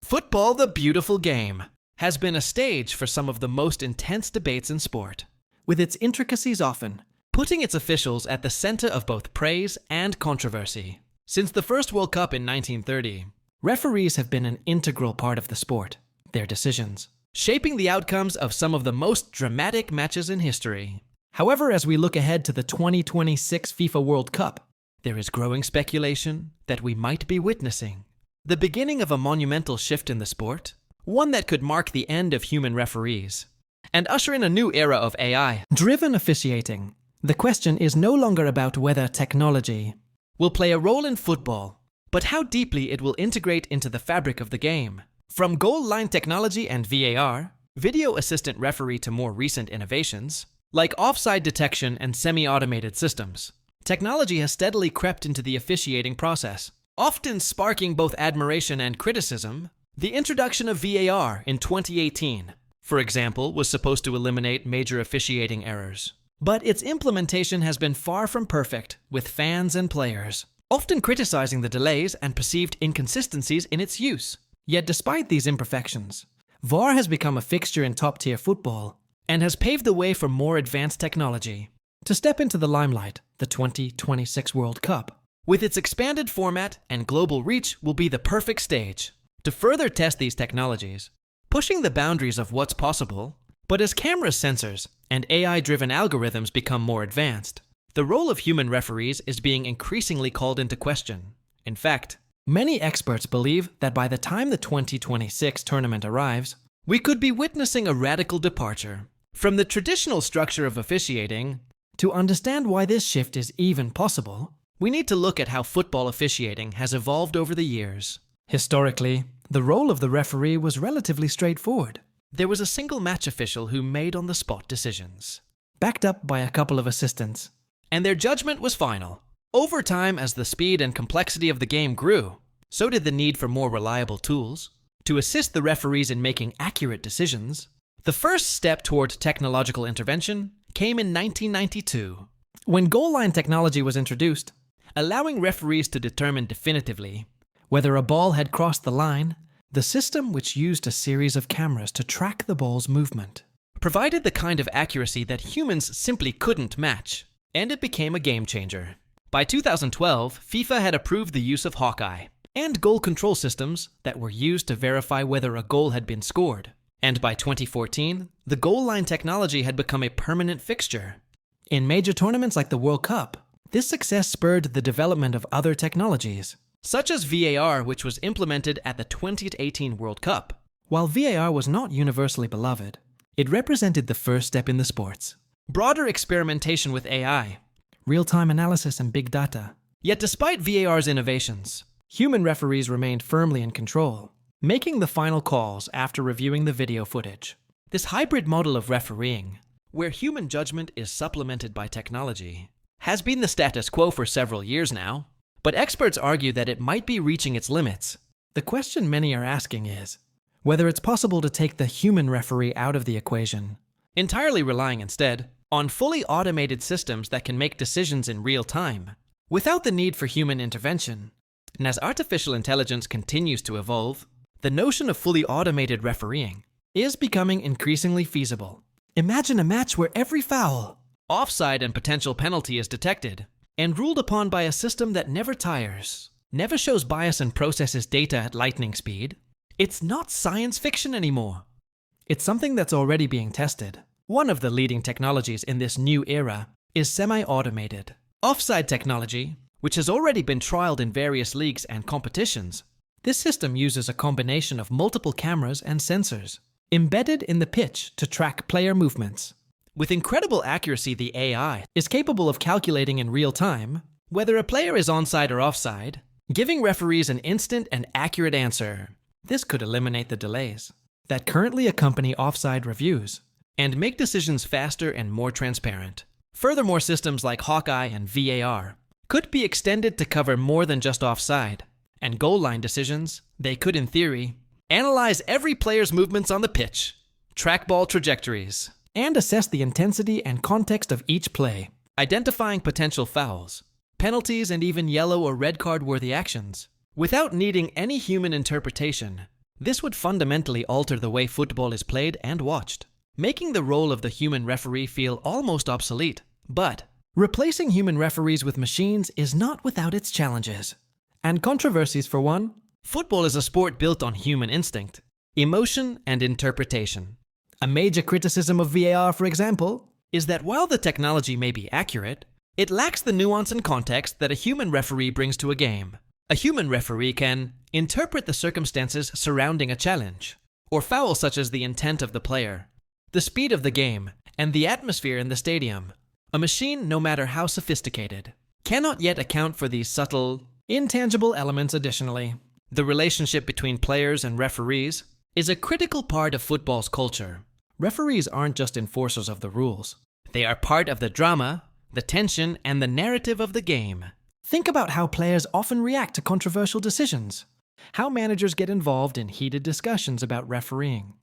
Football, the beautiful game, has been a stage for some of the most intense debates in sport, with its intricacies often putting its officials at the center of both praise and controversy. Since the first World Cup in 1930, referees have been an integral part of the sport, their decisions shaping the outcomes of some of the most dramatic matches in history. However, as we look ahead to the 2026 FIFA World Cup, there is growing speculation that we might be witnessing the beginning of a monumental shift in the sport, one that could mark the end of human referees and usher in a new era of AI-driven officiating. The question is no longer about whether technology will play a role in football, but how deeply it will integrate into the fabric of the game. From goal line technology and VAR, video assistant referee, to more recent innovations like offside detection and semi-automated systems, technology has steadily crept into the officiating process, often sparking both admiration and criticism. The introduction of VAR in 2018, for example, was supposed to eliminate major officiating errors, but its implementation has been far from perfect, with fans and players often criticizing the delays and perceived inconsistencies in its use. Yet despite these imperfections, VAR has become a fixture in top-tier football and has paved the way for more advanced technology to step into the limelight. The 2026 World Cup, with its expanded format and global reach, will be the perfect stage to further test these technologies, pushing the boundaries of what's possible. But as camera sensors and AI-driven algorithms become more advanced, the role of human referees is being increasingly called into question. In fact, many experts believe that by the time the 2026 tournament arrives, we could be witnessing a radical departure from the traditional structure of officiating. To understand why this shift is even possible, we need to look at how football officiating has evolved over the years. Historically, the role of the referee was relatively straightforward. There was a single match official who made on-the-spot decisions, backed up by a couple of assistants, and their judgment was final. Over time, as the speed and complexity of the game grew, so did the need for more reliable tools to assist the referees in making accurate decisions. The first step toward technological intervention came in 1992, when goal line technology was introduced, allowing referees to determine definitively whether a ball had crossed the line. The system, which used a series of cameras to track the ball's movement, provided the kind of accuracy that humans simply couldn't match, and it became a game changer. By 2012, FIFA had approved the use of Hawkeye and goal control systems that were used to verify whether a goal had been scored. And by 2014, the goal line technology had become a permanent fixture. In major tournaments like the World Cup, this success spurred the development of other technologies, such as VAR, which was implemented at the 2018 World Cup. While VAR was not universally beloved, it represented the first step in the sports. Broader experimentation with AI, real-time analysis, and big data. Yet despite VAR's innovations, human referees remained firmly in control, making the final calls after reviewing the video footage. This hybrid model of refereeing, where human judgment is supplemented by technology, has been the status quo for several years now, but experts argue that it might be reaching its limits. The question many are asking is whether it's possible to take the human referee out of the equation, entirely relying instead on fully automated systems that can make decisions in real time, without the need for human intervention. And as artificial intelligence continues to evolve, the notion of fully automated refereeing is becoming increasingly feasible. Imagine a match where every foul, offside, and potential penalty is detected and ruled upon by a system that never tires, never shows bias, and processes data at lightning speed. It's not science fiction anymore. It's something that's already being tested. One of the leading technologies in this new era is semi-automated offside technology, which has already been trialed in various leagues and competitions. This system uses a combination of multiple cameras and sensors embedded in the pitch to track player movements. With incredible accuracy, the AI is capable of calculating in real time whether a player is onside or offside, giving referees an instant and accurate answer. This could eliminate the delays that currently accompany offside reviews and make decisions faster and more transparent. Furthermore, systems like Hawkeye and VAR could be extended to cover more than just offside and goal line decisions. They could, in theory, analyze every player's movements on the pitch, track ball trajectories, and assess the intensity and context of each play, identifying potential fouls, penalties, and even yellow or red card-worthy actions. Without needing any human interpretation, This would fundamentally alter the way football is played and watched, making the role of the human referee feel almost obsolete. But replacing human referees with machines is not without its challenges. And controversies for one. Football is a sport built on human instinct, emotion, and interpretation. A major criticism of VAR, for example, is that while the technology may be accurate, it lacks the nuance and context that a human referee brings to a game. A human referee can interpret the circumstances surrounding a challenge, or foul such as the intent of the player, the speed of the game, and the atmosphere in the stadium. A machine, no matter how sophisticated, cannot yet account for these subtle, intangible elements. Additionally, the relationship between players and referees is a critical part of football's culture. Referees aren't just enforcers of the rules. They are part of the drama, the tension, and the narrative of the game. Think about how players often react to controversial decisions, how managers get involved in heated discussions about refereeing,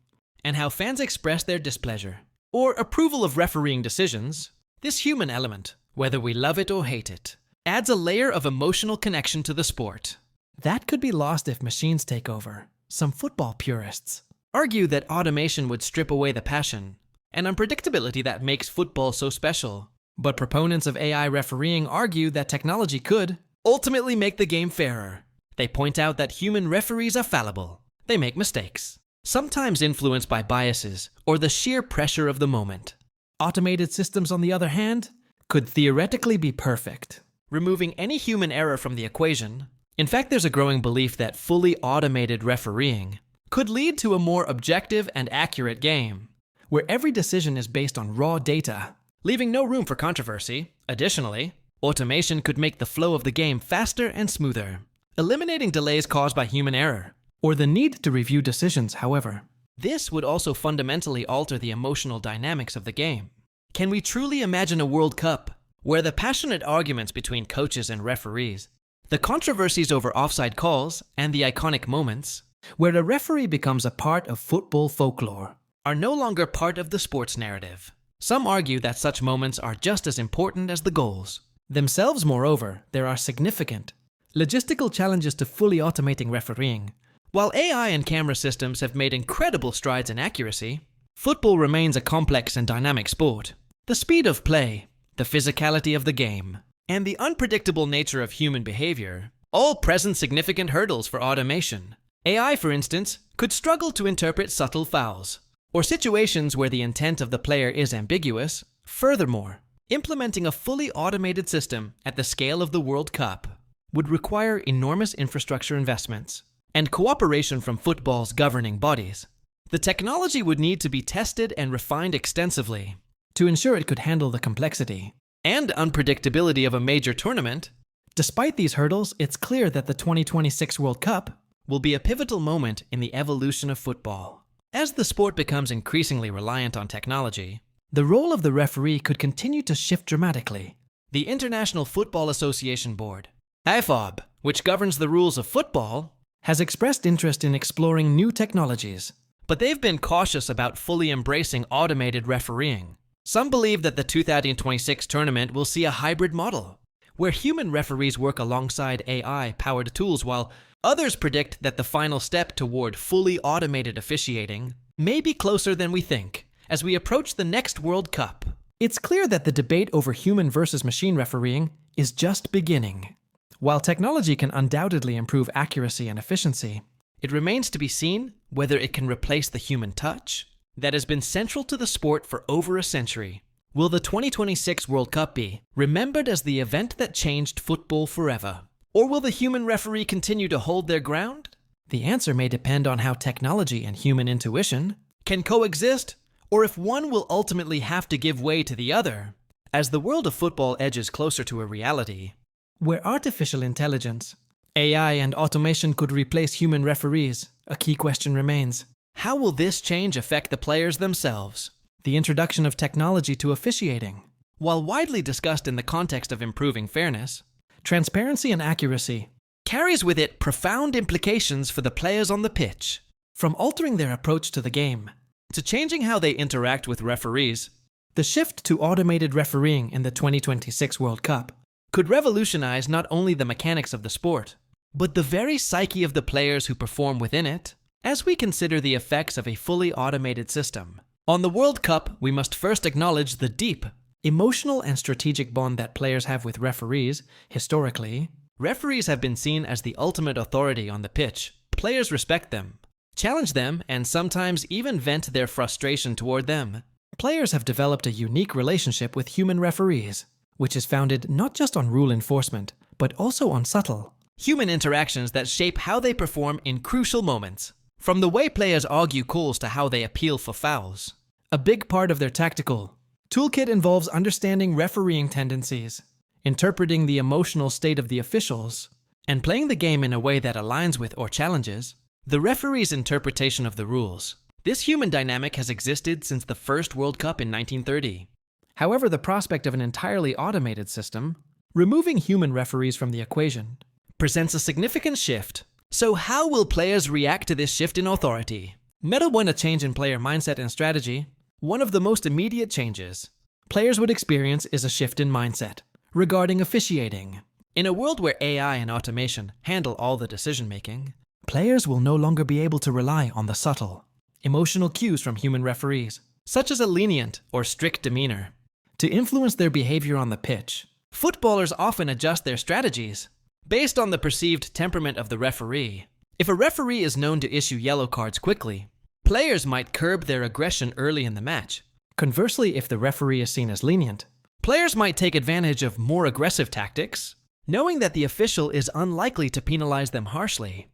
and how fans express their displeasure or approval of refereeing decisions. This human element, whether we love it or hate it, adds a layer of emotional connection to the sport. That could be lost if machines take over. Some football purists argue that automation would strip away the passion and unpredictability that makes football so special. But proponents of AI refereeing argue that technology could ultimately make the game fairer. They point out that human referees are fallible. They make mistakes, sometimes influenced by biases or the sheer pressure of the moment. Automated systems, on the other hand, could theoretically be perfect, removing any human error from the equation. In fact, there's a growing belief that fully automated refereeing could lead to a more objective and accurate game, where every decision is based on raw data, leaving no room for controversy. Additionally, automation could make the flow of the game faster and smoother, eliminating delays caused by human error, or the need to review decisions. However, this would also fundamentally alter the emotional dynamics of the game. Can we truly imagine a World Cup where the passionate arguments between coaches and referees, the controversies over offside calls, and the iconic moments where a referee becomes a part of football folklore, are no longer part of the sports narrative? Some argue that such moments are just as important as the goals themselves. Moreover, there are significant logistical challenges to fully automating refereeing. While AI and camera systems have made incredible strides in accuracy, football remains a complex and dynamic sport. The speed of play, the physicality of the game, and the unpredictable nature of human behavior all present significant hurdles for automation. AI, for instance, could struggle to interpret subtle fouls, or situations where the intent of the player is ambiguous. Furthermore, implementing a fully automated system at the scale of the World Cup would require enormous infrastructure investments and cooperation from football's governing bodies. The technology would need to be tested and refined extensively to ensure it could handle the complexity and unpredictability of a major tournament. Despite these hurdles, it's clear that the 2026 World Cup will be a pivotal moment in the evolution of football. As the sport becomes increasingly reliant on technology, the role of the referee could continue to shift dramatically. The International Football Association Board, IFOB, which governs the rules of football, has expressed interest in exploring new technologies, but they've been cautious about fully embracing automated refereeing. Some believe that the 2026 tournament will see a hybrid model, where human referees work alongside AI-powered tools, while others predict that the final step toward fully automated officiating may be closer than we think as we approach the next World Cup. It's clear that the debate over human versus machine refereeing is just beginning. While technology can undoubtedly improve accuracy and efficiency, it remains to be seen whether it can replace the human touch that has been central to the sport for over a century. Will the 2026 World Cup be remembered as the event that changed football forever? Or will the human referee continue to hold their ground? The answer may depend on how technology and human intuition can coexist, or if one will ultimately have to give way to the other. As the world of football edges closer to a reality where artificial intelligence, AI, and automation could replace human referees, a key question remains. How will this change affect the players themselves? The introduction of technology to officiating, while widely discussed in the context of improving fairness, transparency, and accuracy, carries with it profound implications for the players on the pitch. From altering their approach to the game to changing how they interact with referees, the shift to automated refereeing in the 2026 World Cup could revolutionize not only the mechanics of the sport, but the very psyche of the players who perform within it. As we consider the effects of a fully automated system, on the World Cup, we must first acknowledge the deep emotional and strategic bond that players have with referees. Historically, referees have been seen as the ultimate authority on the pitch. Players respect them, challenge them, and sometimes even vent their frustration toward them. Players have developed a unique relationship with human referees, which is founded not just on rule enforcement, but also on subtle human interactions that shape how they perform in crucial moments. From the way players argue calls to how they appeal for fouls. A big part of their tactical toolkit involves understanding refereeing tendencies, interpreting the emotional state of the officials, and playing the game in a way that aligns with or challenges the referee's interpretation of the rules. This human dynamic has existed since the first World Cup in 1930. However, the prospect of an entirely automated system, removing human referees from the equation, presents a significant shift. So how will players react to this shift in authority? Meta won a change in player mindset and strategy. One of the most immediate changes players would experience is a shift in mindset regarding officiating. In a world where AI and automation handle all the decision-making, players will no longer be able to rely on the subtle, emotional cues from human referees, such as a lenient or strict demeanor, to influence their behavior on the pitch. Footballers often adjust their strategies based on the perceived temperament of the referee. If a referee is known to issue yellow cards quickly, players might curb their aggression early in the match. Conversely, if the referee is seen as lenient, players might take advantage of more aggressive tactics, knowing that the official is unlikely to penalize them harshly.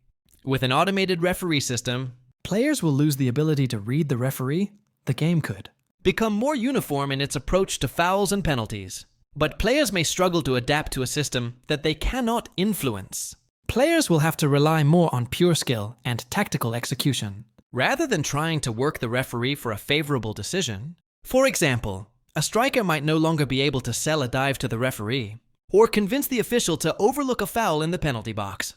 With an automated referee system, players will lose the ability to read the referee. The game could become more uniform in its approach to fouls and penalties. But players may struggle to adapt to a system that they cannot influence. Players will have to rely more on pure skill and tactical execution, rather than trying to work the referee for a favorable decision. For example, a striker might no longer be able to sell a dive to the referee, or convince the official to overlook a foul in the penalty box.